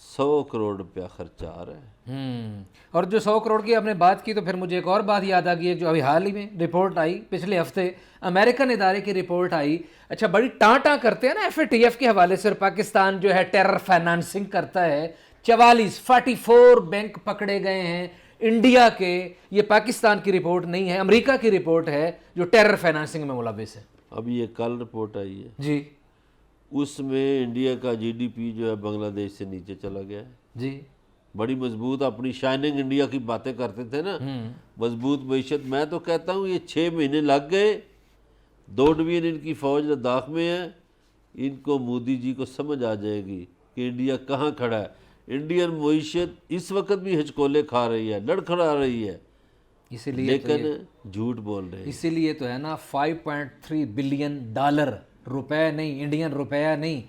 Speaker 2: 100 کروڑ روپیہ خرچہ آ رہا ہے۔
Speaker 1: اور جو 100 کروڑ کی آپ نے بات کی تو پھر مجھے ایک اور بات یاد آ گئی ہے جو ابھی حال ہی میں رپورٹ آئی، پچھلے ہفتے امریکن ادارے کی رپورٹ آئی، اچھا بڑی ٹاں کرتے ہیں نا FATF کے حوالے سے، اور پاکستان جو ہے ٹیرر فائنانسنگ کرتا ہے، 44 بینک پکڑے گئے ہیں انڈیا کے۔ یہ پاکستان کی رپورٹ نہیں ہے، امریکہ کی رپورٹ ہے جو ٹیرر فائنانسنگ میں ملوث ہے۔
Speaker 2: اب یہ کل رپورٹ آئی ہے،
Speaker 1: جی
Speaker 2: اس میں انڈیا کا GDP جو ہے بنگلہ دیش سے نیچے چلا گیا ہے۔
Speaker 1: جی
Speaker 2: بڑی مضبوط اپنی شائننگ انڈیا کی باتیں کرتے تھے نا، مضبوط معیشت۔ میں تو کہتا ہوں یہ 6 مہینے لگ گئے، 2 ڈویژن ان کی فوج لداخ میں ہے، ان کو مودی جی کو سمجھ آ جائے گی کہ انڈیا کہاں کھڑا ہے۔ انڈین معیشت اس وقت بھی ہچکولے کھا رہی ہے، لڑکھڑا رہی ہے،
Speaker 1: اسی لیے
Speaker 2: لیکن جھوٹ بول رہے ہیں۔
Speaker 1: اسی لیے تو ہے نا $5.3 بلین، روپے نہیں، انڈین روپیہ نہیں،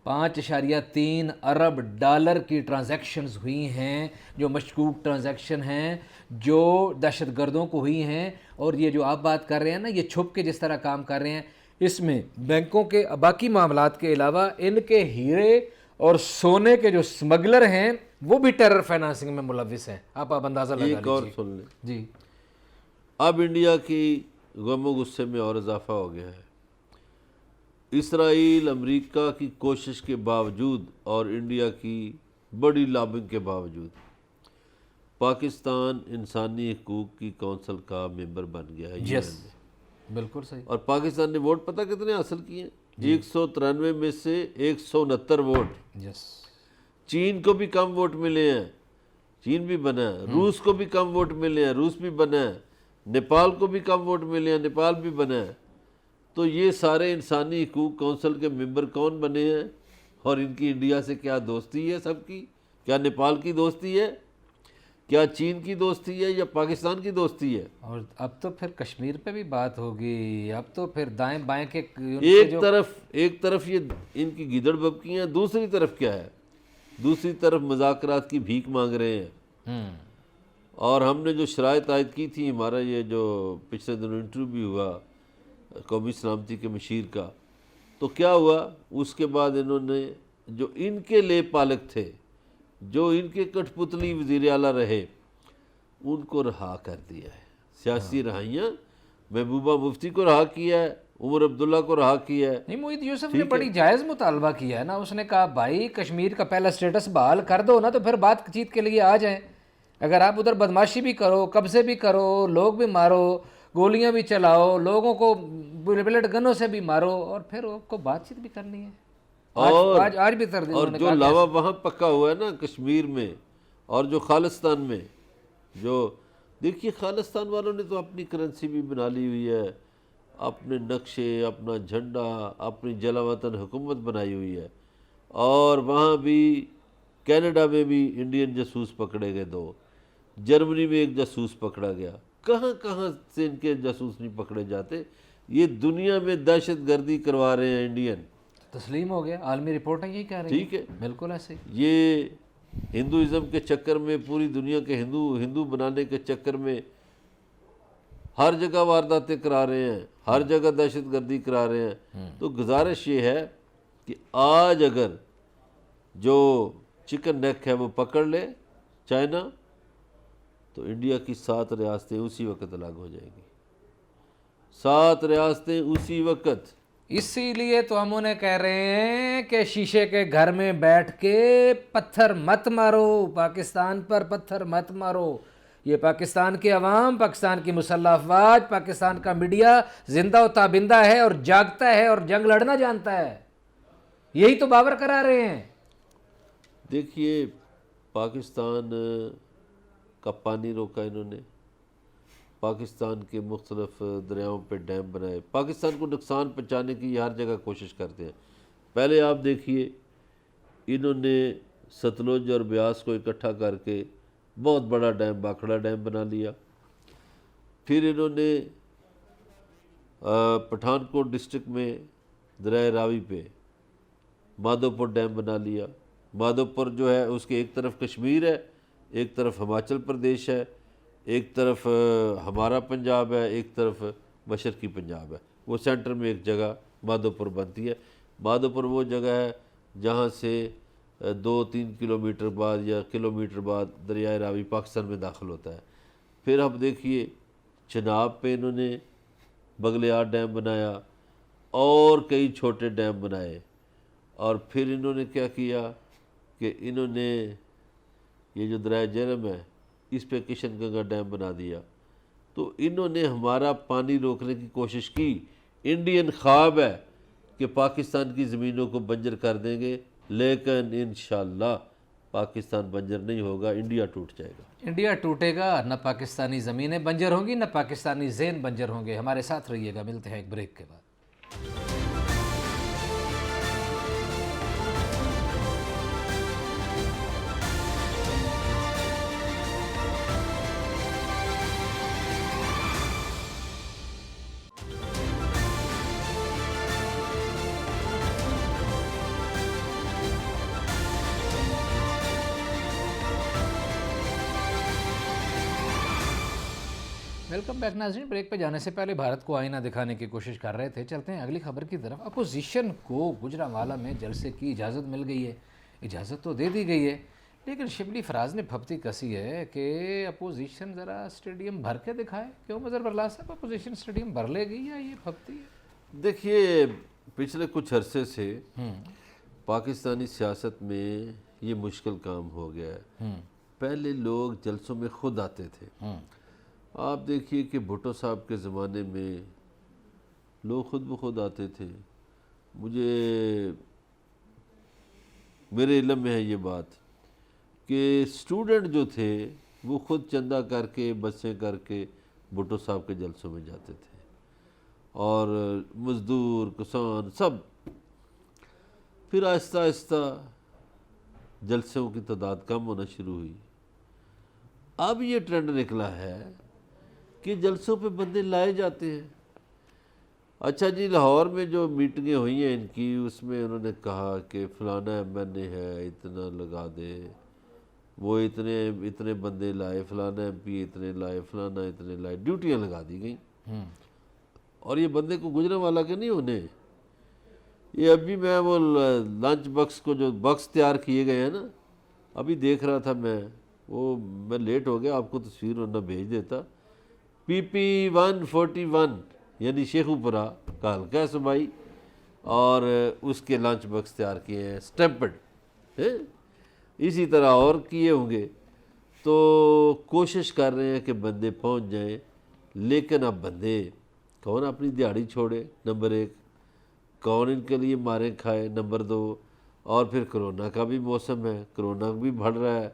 Speaker 1: 5.3 ارب ڈالر کی ٹرانزیکشنز ہوئی ہیں، جو مشکوک ٹرانزیکشن ہیں، جو دہشت گردوں کو ہوئی ہیں۔ اور یہ جو آپ بات کر رہے ہیں نا، یہ چھپ کے جس طرح کام کر رہے ہیں، اس میں بینکوں کے باقی معاملات کے علاوہ ان کے ہیرے اور سونے کے جو سمگلر ہیں وہ بھی ٹیرر فائنانسنگ میں ملوث ہیں۔ آپ اندازہ لگا
Speaker 2: ایک اور
Speaker 1: لیجیے۔
Speaker 2: سن لیں،
Speaker 1: جی
Speaker 2: اب انڈیا کی غم و غصے میں اور اضافہ ہو گیا ہے۔ اسرائیل امریکہ کی کوشش کے باوجود اور انڈیا کی بڑی لابنگ کے باوجود پاکستان انسانی حقوق کی کونسل کا ممبر بن گیا ہے
Speaker 1: یس، بالکل صحیح۔
Speaker 2: اور پاکستان نے ووٹ پتہ کتنے حاصل کیے ہیں؟ 193 میں سے 169 ووٹ۔
Speaker 1: یس،
Speaker 2: چین کو بھی کم ووٹ ملے ہیں، چین بھی بنا ہے۔ روس کو بھی کم ووٹ ملے ہیں، روس بھی بنا ہے۔ نیپال کو بھی کم ووٹ ملے ہیں، نیپال بھی بنا ہے۔ تو یہ سارے انسانی حقوق کونسل کے ممبر کون بنے ہیں؟ اور ان کی انڈیا سے کیا دوستی ہے سب کی؟ کیا نیپال کی دوستی ہے؟ کیا چین کی دوستی ہے یا پاکستان کی دوستی ہے؟
Speaker 1: اور اب تو پھر کشمیر پہ بھی بات ہوگی، اب تو پھر دائیں بائیں کے
Speaker 2: ایک طرف یہ ان کی گیدڑ ببکی ہیں، دوسری طرف کیا ہے؟ دوسری طرف مذاکرات کی بھیک مانگ رہے ہیں۔ اور ہم نے جو شرائط عائد کی تھی، ہمارا یہ جو پچھلے دنوں انٹرویو بھی ہوا قومی سلامتی کے مشیر کا، تو کیا ہوا؟ اس کے بعد انہوں نے جو ان کے لے پالک تھے، جو ان کے کٹھ پتلی وزیر اعلیٰ رہے، ان کو رہا کر دیا ہے. سیاسی رہائیاں، محبوبہ مفتی کو رہا کیا ہے، عمر عبداللہ کو رہا کیا ہے.
Speaker 1: نہیں، معید یوسف نے بڑی جائز مطالبہ کیا ہے نا. اس نے کہا بھائی کشمیر کا پہلا سٹیٹس بحال کر دو نا، تو پھر بات چیت کے لیے آ جائیں. اگر آپ ادھر بدماشی بھی کرو، قبضے بھی کرو، لوگ بھی مارو، گولیاں بھی چلاؤ، لوگوں کو بلٹ گنوں سے بھی مارو، اور پھر آپ کو بات چیت بھی کرنی ہے. آج بھی تردید
Speaker 2: اور
Speaker 1: انہوں نے
Speaker 2: جو
Speaker 1: کہا کہ
Speaker 2: لاوا وہاں پکا ہوا ہے نا کشمیر میں، اور جو خالصتان میں، جو دیکھیے خالصتان والوں نے تو اپنی کرنسی بھی بنا لی ہوئی ہے، اپنے نقشے، اپنا جھنڈا، اپنی جلا وطن حکومت بنائی ہوئی ہے. اور وہاں بھی کینیڈا میں بھی انڈین جاسوس پکڑے گئے 2، جرمنی میں ایک جاسوس پکڑا گیا. کہاں کہاں سے ان کے جاسوس نہیں پکڑے جاتے. یہ دنیا میں دہشت گردی کروا رہے ہیں انڈین.
Speaker 1: تسلیم ہو گیا، عالمی رپورٹیں یہی کہہ رہی ہیں.
Speaker 2: ٹھیک ہے،
Speaker 1: بالکل ایسے ہی.
Speaker 2: یہ ہندوازم کے چکر میں، پوری دنیا کے ہندو بنانے کے چکر میں ہر جگہ وارداتیں کرا رہے ہیں، ہر جگہ دہشت گردی کرا رہے ہیں. تو گزارش یہ ہے کہ آج اگر جو چکن نیک ہے وہ پکڑ لے چائنا، تو انڈیا کی 7 ریاستیں اسی وقت الگ ہو جائیں گی. 7 ریاستیں اسی وقت.
Speaker 1: اسی لیے تو ہم انہیں کہہ رہے ہیں کہ شیشے کے گھر میں بیٹھ کے پتھر مت مارو، پاکستان پر پتھر مت مارو. یہ پاکستان کی عوام، پاکستان کی مسلح افواج، پاکستان کا میڈیا زندہ و تابندہ ہے اور جاگتا ہے اور جنگ لڑنا جانتا ہے. یہی تو باور کرا رہے ہیں.
Speaker 2: دیکھیے پاکستان کا پانی روکا انہوں نے، پاکستان کے مختلف دریاؤں پہ ڈیم بنائے، پاکستان کو نقصان پہنچانے کی یہ ہر جگہ کوشش کرتے ہیں. پہلے آپ دیکھیے انہوں نے ستلج اور بیاس کو اکٹھا کر کے بہت بڑا ڈیم، باکھڑا ڈیم بنا لیا. پھر انہوں نے پٹھان کوٹ ڈسٹرکٹ میں دریائے راوی پہ مادھوپور ڈیم بنا لیا. مادھوپور جو ہے اس کے ایک طرف کشمیر ہے، ایک طرف ہماچل پردیش ہے، ایک طرف ہمارا پنجاب ہے، ایک طرف مشرقی پنجاب ہے. وہ سینٹر میں ایک جگہ مادھوپور بنتی ہے. مادھوپور وہ جگہ ہے جہاں سے 2-3 کلومیٹر بعد یا کلومیٹر بعد دریائے راوی پاکستان میں داخل ہوتا ہے. پھر اب دیکھیے چناب پہ انہوں نے بغلیار ڈیم بنایا اور کئی چھوٹے ڈیم بنائے. اور پھر انہوں نے کیا کیا کہ انہوں نے یہ جو دریائے جہلم ہے اس پہ کشن گنگا ڈیم بنا دیا. تو انہوں نے ہمارا پانی روکنے کی کوشش کی. انڈین خواب ہے کہ پاکستان کی زمینوں کو بنجر کر دیں گے، لیکن انشاءاللہ پاکستان بنجر نہیں ہوگا، انڈیا ٹوٹ جائے گا.
Speaker 1: انڈیا ٹوٹے گا، نہ پاکستانی زمینیں بنجر ہوں گی، نہ پاکستانی ذہن بنجر ہوں گے. ہمارے ساتھ رہیے گا، ملتے ہیں ایک بریک کے بعد. ویلکم بیک ناظرین. بریک پہ جانے سے پہلے بھارت کو آئینہ دکھانے کی کوشش کر رہے تھے. چلتے ہیں اگلی خبر کی طرف. اپوزیشن کو گوجرانوالہ میں جلسے کی اجازت مل گئی ہے. اجازت تو دے دی گئی ہے، لیکن شبلی فراز نے پھپتی کسی ہے کہ اپوزیشن ذرا اسٹیڈیم بھر کے دکھائے. کیوں مظہر برلا صاحب، اپوزیشن اسٹیڈیم بھر لے گئی یا یہ پھپتی ہے؟
Speaker 2: دیکھیے پچھلے کچھ عرصے سے پاکستانی سیاست میں یہ مشکل کام ہو گیا ہے. پہلے لوگ جلسوں میں خود آتے تھے. آپ دیکھیے کہ بھٹو صاحب کے زمانے میں لوگ خود بخود آتے تھے. میرے علم میں ہے یہ بات کہ اسٹوڈنٹ جو تھے وہ خود چندہ کر کے، بسیں کر کے بھٹو صاحب کے جلسوں میں جاتے تھے، اور مزدور، کسان سب. پھر آہستہ آہستہ جلسوں کی تعداد کم ہونا شروع ہوئی. اب یہ ٹرینڈ نکلا ہے کہ جلسوں پہ بندے لائے جاتے ہیں. اچھا جی، لاہور میں جو میٹنگیں ہوئی ہیں ان کی، اس میں انہوں نے کہا کہ فلانا ایم این اے ہے اتنا لگا دے، وہ اتنے بندے لائے، فلانا ایم پی اتنے لائے، فلانا اتنے لائے. ڈیوٹیاں لگا دی گئیں. اور یہ بندے کو گجرانوالہ کے نہیں ہونے، یہ ابھی میں وہ لنچ باکس کو جو باکس تیار کیے گئے ہیں نا، ابھی دیکھ رہا تھا میں لیٹ ہو گیا، آپ کو تصویر ورنہ بھیج دیتا۔ PP-141 یعنی شیخوپورہ کا حلقہ ہے صوبائی، اور اس کے لنچ باکس تیار کیے ہیں اسٹیمپڈ، اسی طرح اور کیے ہوں گے۔ تو کوشش کر رہے ہیں کہ بندے پہنچ جائیں، لیکن اب بندے کون اپنی دیہڑی چھوڑے، نمبر ایک، کون ان کے لیے ماریں کھائے، نمبر دو، اور پھر کرونا کا بھی موسم ہے، کرونا بھی بڑھ رہا ہے،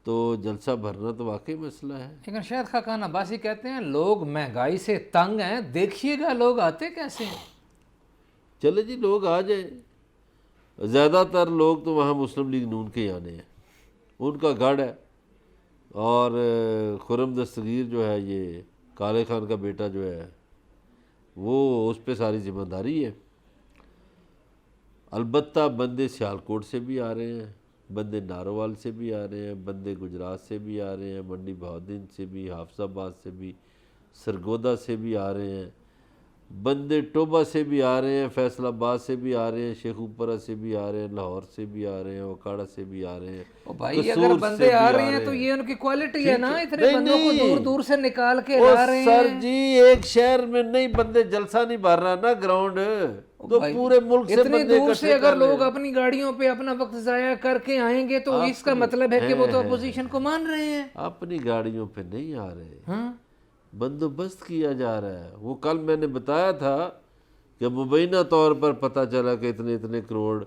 Speaker 2: تو جلسہ بھرنا تو واقعی مسئلہ ہے۔
Speaker 1: لیکن شاید خاقان عباسی کہتے ہیں لوگ مہنگائی سے تنگ ہیں، دیکھیے گا لوگ آتے کیسے ہیں۔
Speaker 2: چلے جی، لوگ آ جائیں، زیادہ تر لوگ تو وہاں مسلم لیگ نون کے آنے ہیں، ان کا گڑھ ہے، اور خرم دستگیر جو ہے، یہ کالے خان کا بیٹا جو ہے، وہ اس پہ ساری ذمہ داری ہے۔ البتہ بندے سیالکوٹ سے بھی آ رہے ہیں، بندے نارووال سے بھی آ رہے ہیں، بندے گجرات سے بھی آ رہے ہیں، منڈی بہاؤالدین سے بھی، حافظ آباد سے بھی، سرگودا سے بھی آ رہے ہیں، بندے ٹوبہ سے بھی آ رہے ہیں، فیصل آباد سے بھی آ رہے ہیں، شیخوپورہ سے بھی آ رہے ہیں، لاہور سے بھی آ رہے ہیں، وکاڑا سے بھی آ رہے ہیں،
Speaker 1: بھائی
Speaker 2: قصور
Speaker 1: اگر
Speaker 2: سے
Speaker 1: بندے
Speaker 2: بھی
Speaker 1: آ رہے ہیں تو یہ ان کی کوالٹی ہے نا، اتنے بندوں کو دور دور سے نکال کے لا رہے ہیں۔
Speaker 2: سر جی، ایک شہر میں نہیں بندے جلسہ نہیں بھر رہا نا گراؤنڈ، تو پورے ملک سے
Speaker 1: اتنی
Speaker 2: بندے
Speaker 1: دور
Speaker 2: اکٹھے
Speaker 1: سے اگر
Speaker 2: کر رہے
Speaker 1: لوگ
Speaker 2: ہیں۔
Speaker 1: اپنی گاڑیوں پہ اپنا وقت ضائع کر کے آئیں گے تو اس کا مطلب ہے کہ وہ تو اپوزیشن کو مان رہے ہیں۔
Speaker 2: اپنی گاڑیوں پہ نہیں آ رہے،
Speaker 1: ہاں،
Speaker 2: بندوبست کیا جا رہا ہے۔ وہ کل میں نے بتایا تھا کہ مبینہ طور پر پتہ چلا کہ اتنے کروڑ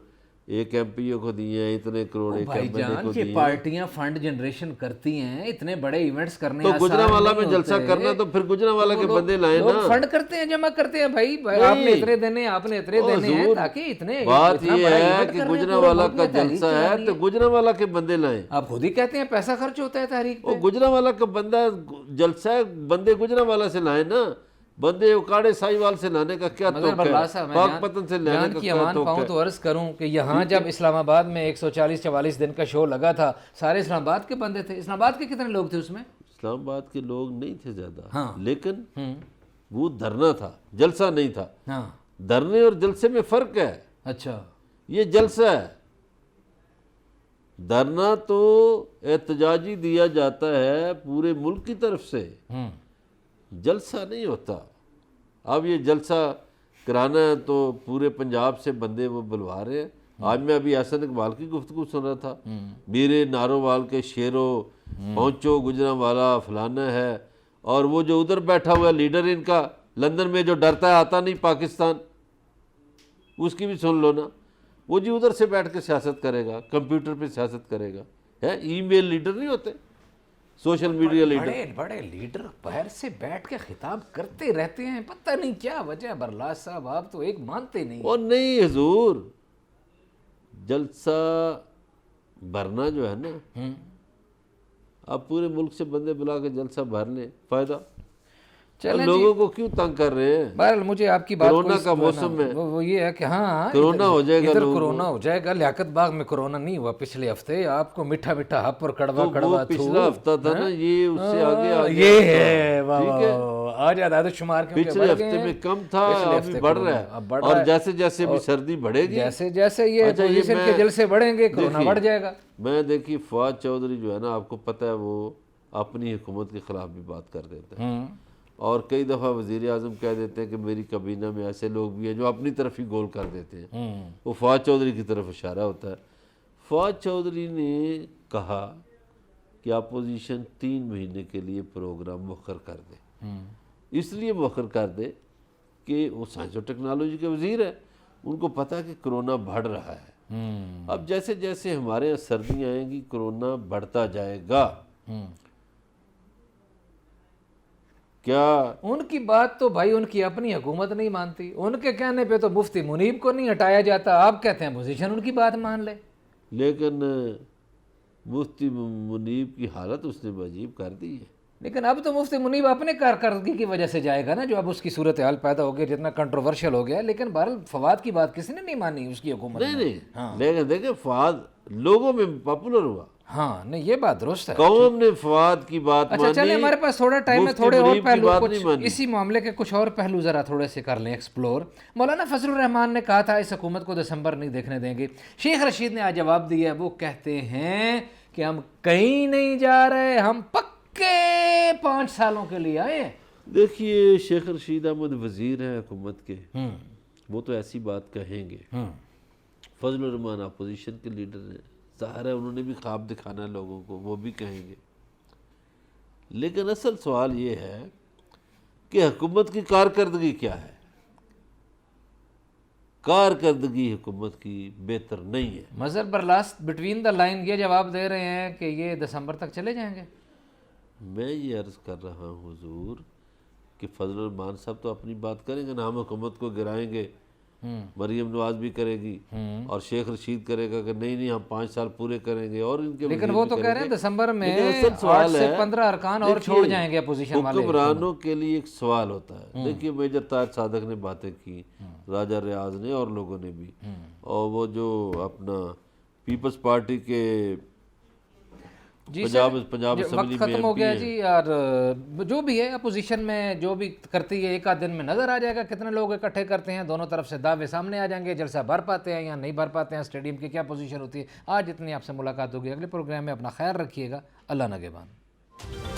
Speaker 2: ایک ایم پی او کو دیے ہیں، اتنے کروڑ ایک
Speaker 1: بھائی
Speaker 2: ایم ایل اے
Speaker 1: جان،
Speaker 2: کو
Speaker 1: یہ
Speaker 2: دیے ہیں۔
Speaker 1: پارٹیاں فنڈ جنریشن کرتی ہیں، اتنے بڑے ایونٹس کرنے
Speaker 2: تو
Speaker 1: آسان
Speaker 2: گجرانوالہ
Speaker 1: نہیں
Speaker 2: میں جلسہ
Speaker 1: ہوتے۔
Speaker 2: کرنا تو پھر گجرانوالہ کے بندے لائیں نا۔
Speaker 1: لوگ فنڈ کرتے ہیں، جمع کرتے ہیں، بھائی آپ نے اتنے دینے، آپ نے اتنے دینے ہیں، تاکہ اتنے
Speaker 2: بات یہ
Speaker 1: بڑا
Speaker 2: ہے
Speaker 1: ایونٹ
Speaker 2: کہ
Speaker 1: کر رہے ہیں،
Speaker 2: گجرانوالہ
Speaker 1: پورے ملک
Speaker 2: کا
Speaker 1: میں تحریک
Speaker 2: جلسہ ہے
Speaker 1: چلانی
Speaker 2: تو گجرانوالہ کے بندے لائیں۔
Speaker 1: آپ خود ہی کہتے ہیں پیسہ خرچ ہوتا ہے تحریک پہ۔
Speaker 2: وہ گجرانوالہ کا بندہ جلسہ ہے، بندے گجرانوالہ سے لائیں نا، بندے اکاڑے سائیوال سے لانے کا کیا
Speaker 1: مگر
Speaker 2: توقع
Speaker 1: برلا
Speaker 2: ہے،
Speaker 1: صاحب، میں
Speaker 2: پاک پتن سے لانے
Speaker 1: جان
Speaker 2: کا
Speaker 1: کی
Speaker 2: کیا
Speaker 1: امان
Speaker 2: توقع
Speaker 1: پاؤں
Speaker 2: ہے۔
Speaker 1: تو عرض کروں کہ یہاں جب اسلام آباد میں 140-44 دن کا شو لگا تھا، سارے اسلام آباد کے بندے تھے۔ اسلام آباد کے کتنے لوگ تھے اس میں؟
Speaker 2: اسلام آباد کے لوگ نہیں تھے زیادہ،
Speaker 1: ہاں۔
Speaker 2: لیکن وہ دھرنا تھا، جلسہ نہیں تھا۔
Speaker 1: ہاں،
Speaker 2: دھرنے اور جلسے میں فرق ہے۔
Speaker 1: اچھا،
Speaker 2: یہ جلسہ ہے، دھرنا تو احتجاجی دیا جاتا ہے پورے ملک کی طرف سے، جلسہ نہیں ہوتا۔ اب یہ جلسہ کرانا ہے تو پورے پنجاب سے بندے وہ بلوا رہے ہیں۔ آج میں ابھی احسن اقبال کی گفتگو سن رہا تھا، میرے نارووال کے شیرو پہنچو، گجرانوالہ فلانا ہے، اور وہ جو ادھر بیٹھا ہوا ہے لیڈر ان کا لندن میں، جو ڈرتا ہے آتا نہیں پاکستان، اس کی بھی سن لو نا، وہ جی ادھر سے بیٹھ کے سیاست کرے گا، کمپیوٹر پہ سیاست کرے گا، ہے ای میل لیڈر نہیں ہوتے، سوشل میڈیا لیڈر۔
Speaker 1: بڑے بڑے لیڈر باہر سے بیٹھ کے خطاب کرتے رہتے ہیں، پتہ نہیں کیا وجہ۔ برلاس صاحب آپ تو ایک مانتے نہیں۔
Speaker 2: اور نہیں حضور، جلسہ بھرنا جو ہے نا، آپ پورے ملک سے بندے بلا کے جلسہ بھر لیں، فائدہ۔ لوگوں کو کیوں تنگ کر رہے ہیں؟
Speaker 1: بہرحال مجھے آپ کی بات
Speaker 2: کرونا کا موسم ہے،
Speaker 1: وہ یہ ہے کہ ہاں
Speaker 2: کرونا ہو جائے گا،
Speaker 1: ادھر کرونا ہو جائے گا۔ لیاقت باغ میں کرونا نہیں ہوا پچھلے ہفتے، آپ کو میٹھا میٹھا ہپ اور کڑوا کڑوا
Speaker 2: پچھلا ہفتہ تھا نا، یہ اس سے آگے آ گیا۔
Speaker 1: یہ ہے آج اعداد شمار
Speaker 2: پچھلے ہفتے میں کم تھا، ابھی بڑھ رہا ہے، اور جیسے جیسے بھی سردی بڑھے گی،
Speaker 1: جیسے جیسے یہ اپوزیشن کے جلسے بڑھیں گے، کرونا بڑھ جائے گا۔
Speaker 2: میں دیکھیے فواد چودھری جو ہے نا، آپ کو پتہ ہے وہ اپنی حکومت کے خلاف بھی بات کر دیتا ہے، اور کئی دفعہ وزیر اعظم کہہ دیتے ہیں کہ میری کابینہ میں ایسے لوگ بھی ہیں جو اپنی طرف ہی گول کر دیتے ہیں، وہ فواد چودھری کی طرف اشارہ ہوتا ہے۔ فواد چودھری نے کہا کہ اپوزیشن 3 مہینے کے لیے پروگرام مؤخر کر دے، اس لیے مؤخر کر دے کہ وہ سائنس اور ٹیکنالوجی کے وزیر ہیں، ان کو پتہ ہے کہ کرونا بڑھ رہا ہے۔ اب جیسے جیسے ہمارے یہاں سردیاں آئیں گی، کرونا بڑھتا جائے گا۔ کیا
Speaker 1: ان کی بات تو بھائی ان کی اپنی حکومت نہیں مانتی، ان کے کہنے پہ تو مفتی منیب کو نہیں ہٹایا جاتا، آپ کہتے ہیں اپوزیشن ان کی بات مان لے۔
Speaker 2: لیکن مفتی منیب کی حالت اس نے عجیب کر دی ہے۔
Speaker 1: لیکن اب تو مفتی منیب اپنے کارکردگی کی وجہ سے جائے گا نا، جو اب اس کی صورتحال پیدا ہو گئی، جتنا کنٹروورشل ہو گیا۔ لیکن بہرحال فواد کی بات کسی نے نہیں مانی اس کی حکومت
Speaker 2: نہیں، لیکن دیکھیں فواد لوگوں میں پاپولر ہوا،
Speaker 1: ہاں نہیں یہ بات درست ہے.
Speaker 2: قوم نے فواد کی بات
Speaker 1: اچھا
Speaker 2: مانی.
Speaker 1: چلیں ہمارے پاس تھوڑا ٹائم ہے,
Speaker 2: مفتی
Speaker 1: تھوڑے اور
Speaker 2: منیب کی
Speaker 1: پہلو
Speaker 2: بات
Speaker 1: کچھ
Speaker 2: نہیں مانی.
Speaker 1: اسی معاملے کے کچھ اور پہلو ذرا تھوڑے سے کر لیں ایکسپلور. مولانا فضل الرحمان نے کہا تھا اس حکومت کو دسمبر نہیں دیکھنے دیں گے. شیخ رشید نے آج جواب دیا, وہ کہتے ہیں کہ ہم کہیں نہیں جا رہے, ہم پکے 5 سالوں کے لیے آئے ہیں.
Speaker 2: دیکھیے شیخ رشید احمد وزیر ہیں حکومت کے, وہ تو ایسی بات کہیں گے. فضل الرحمان اپوزیشن کے لیڈر ہیں, ظاہر ہے انہوں نے بھی خواب دکھانا ہے لوگوں کو, وہ بھی کہیں گے. لیکن اصل سوال یہ ہے کہ حکومت کی کارکردگی کیا ہے. کارکردگی حکومت کی بہتر نہیں ہے.
Speaker 1: مظہر برلاست بٹوین دا لائن یہ جواب دے رہے ہیں کہ یہ دسمبر تک چلے جائیں گے.
Speaker 2: میں یہ عرض کر رہا ہوں حضور کہ فضل الرحمان صاحب تو اپنی بات کریں گے نا, ہم حکومت کو گرائیں گے, مریم نواز بھی کرے گی اور شیخ رشید کرے گا کہ نہیں ہم 5 سال پورے کریں گے, اور ان کے
Speaker 1: لیکن وہ تو کہہ رہے ہیں دسمبر میں 8 سے 15 ارکان اور چھوڑ جائیں گے اپوزیشن والے.
Speaker 2: حکمرانوں کے لیے ایک سوال ہوتا ہے. دیکھیے میجر طاہر صادق نے باتیں کی, راجہ ریاض نے اور لوگوں نے بھی, اور وہ جو اپنا پیپلز پارٹی کے پنجاب اسمبلی
Speaker 1: وقت ختم ہو گیا جی. اور جو بھی ہے اپوزیشن میں جو بھی کرتی ہے ایک آدھ دن میں نظر آ جائے گا کتنے لوگ اکٹھے کرتے ہیں, دونوں طرف سے دعوے سامنے آ جائیں گے, جلسہ بھر پاتے ہیں یا نہیں بھر پاتے ہیں, اسٹیڈیم کی کیا پوزیشن ہوتی ہے. آج اتنی آپ سے ملاقات ہوگی, اگلے پروگرام میں اپنا خیال رکھیے گا. اللہ نگہبان.